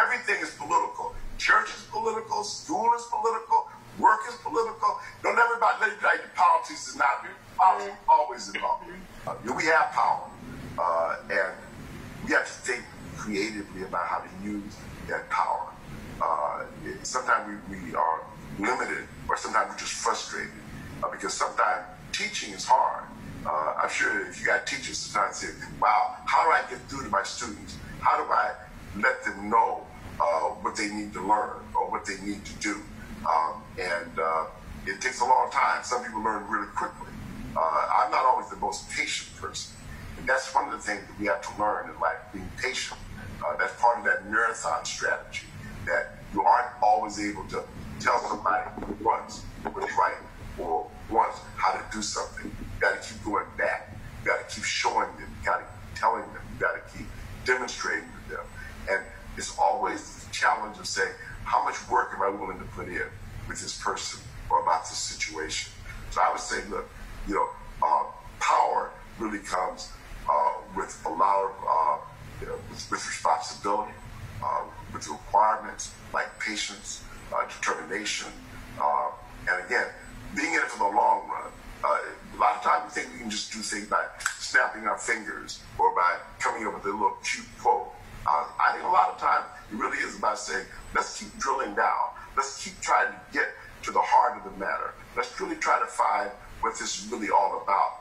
everything is political. Church is political, school is political, work is political. Don't everybody like politics is not. Politics is always involved. We have power, and we have to think creatively about how to use that power. Sometimes we are limited, or sometimes we're just frustrated, because sometimes teaching is hard. I'm sure if you got teachers sometimes say, wow, how do I get through to my students? How do I let them know what they need to learn or what they need to do? It takes a long time. Some people learn really quickly. I'm not always the most patient person. And that's one of the things that we have to learn in life, being patient. That's part of that marathon strategy, that you aren't always able to tell somebody once what's right or once how to do something. You got to keep going back. You got to keep showing them. You got to keep telling them. You got to keep demonstrating to them. And it's always the challenge of saying, how much work am I willing to put in with this person or about this situation? So I would say, look, power really comes with a lot of with responsibility, with requirements like patience, determination, and again, being in it for the long run. A lot of times we think we can just do things by snapping our fingers or by coming up with a little cute quote. I think a lot of times it really is about saying, let's keep drilling down. Let's keep trying to get to the heart of the matter. Let's really try to find what this is really all about.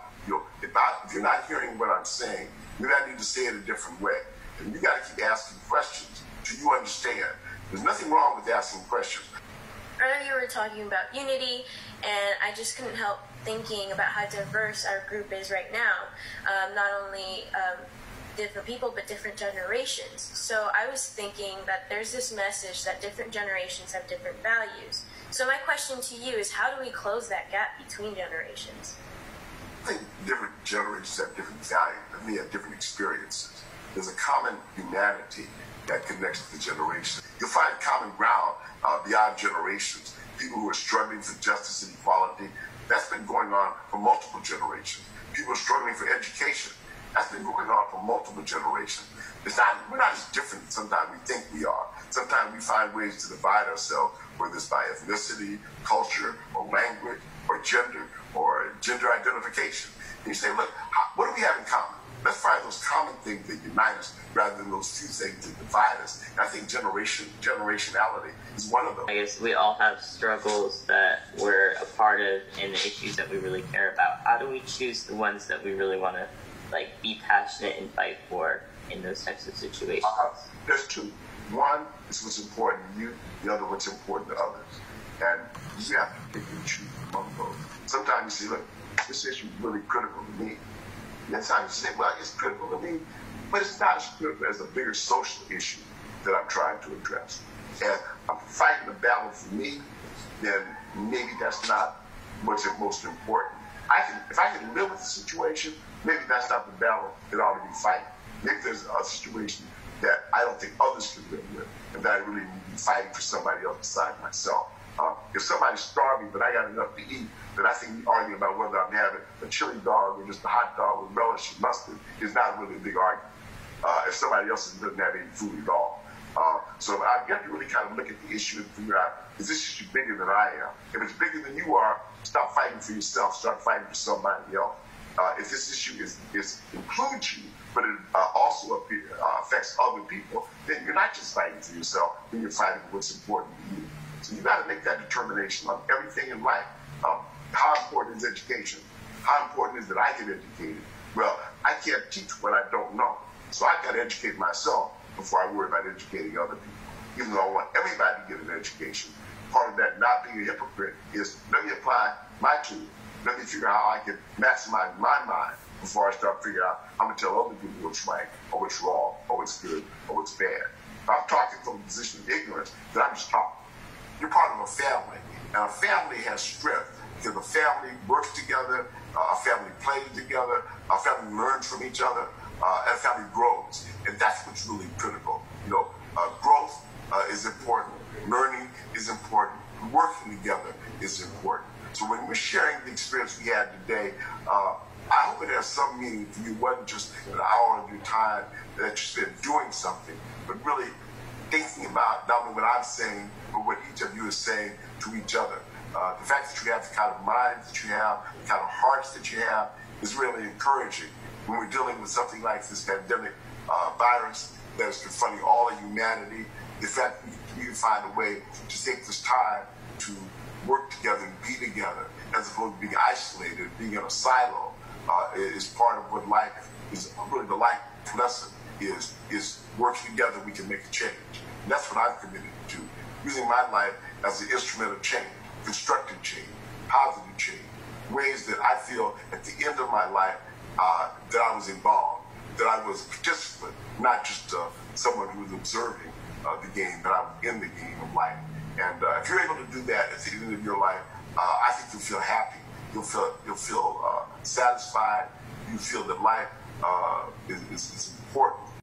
If you're not hearing what I'm saying, maybe I need to say it a different way. And you got to keep asking questions till you understand. There's nothing wrong with asking questions. Earlier you were talking about unity, and I just couldn't help thinking about how diverse our group is right now. Not only different people, but different generations. So I was thinking that there's this message that different generations have different values. So my question to you is, how do we close that gap between generations? I think different generations have different values, and they have different experiences. There's a common humanity that connects the generations. You'll find common ground beyond generations. People who are struggling for justice and equality, that's been going on for multiple generations. People are struggling for education. That's been going on for multiple generations. We're not as different as sometimes we think we are. Sometimes we find ways to divide ourselves, whether it's by ethnicity, culture, or language, or gender identification. And you say, look, what do we have in common? Let's find those common things that unite us rather than those few things that divide us. And I think generationality is one of them. I guess we all have struggles that we're a part of and the issues that we really care about. How do we choose the ones that we really want to be passionate and fight for in those types of situations? There's two. One is what's important to you, the other what's important to others. And you have to pick and choose among both. Sometimes you say, look, this issue is really critical to me. And sometimes you say, well, it's critical to me, but it's not as critical as a bigger social issue that I'm trying to address. And I'm fighting the battle for me, then maybe that's not what's most important. If I can live with the situation, maybe that's not the battle that I ought to be fighting. Maybe there's a situation that I don't think others can live with, and that I really need to be fighting for somebody else besides myself. If somebody's starving, but I got enough to eat, then I think arguing about whether I'm having a chili dog or just a hot dog with relish and mustard is not really a big argument. If somebody else doesn't have any food at all. So I have to really kind of look at the issue and figure out, is this issue bigger than I am? If it's bigger than you are, stop fighting for yourself, start fighting for somebody else. If this issue includes you, but it also affects other people, then you're not just fighting for yourself, then you're fighting for what's important to you. So you got to make that determination on everything in life. How important is education? How important is that I get educated? Well, I can't teach what I don't know. So I got to educate myself before I worry about educating other people. Even though I want everybody to get an education, part of that not being a hypocrite is, let me apply my tools. Let me figure out how I can maximize my mind before I start figuring out how to tell other people what's right, or what's wrong, or what's good, or what's bad. I'm talking from a position of ignorance that I'm just talking. You're part of a family, and a family has strength because a family works together, a family plays together, a family learns from each other, and a family grows. And that's what's really critical. Growth is important. Learning is important. Working together is important. So when we're sharing the experience we had today, I hope it has some meaning for you. It wasn't just an hour of your time that you spent doing something, but really thinking about not only what I'm saying, but what each of you is saying to each other. The fact that you have the kind of minds that you have, the kind of hearts that you have, is really encouraging when we're dealing with something like this pandemic virus that is confronting all of humanity. The fact that we can find a way to take this time to work together and be together, as opposed to being isolated, being in a silo, is part of what life is. Really, the life lesson is working together. We can make a change. And that's what I'm committed to, using my life as an instrument of change, constructive change, positive change, ways that I feel at the end of my life that I was involved, that I was a participant, not just someone who was observing the game, but I was in the game of life. And if you're able to do that at the end of your life, I think you'll feel happy. You'll feel satisfied. You feel that life is important.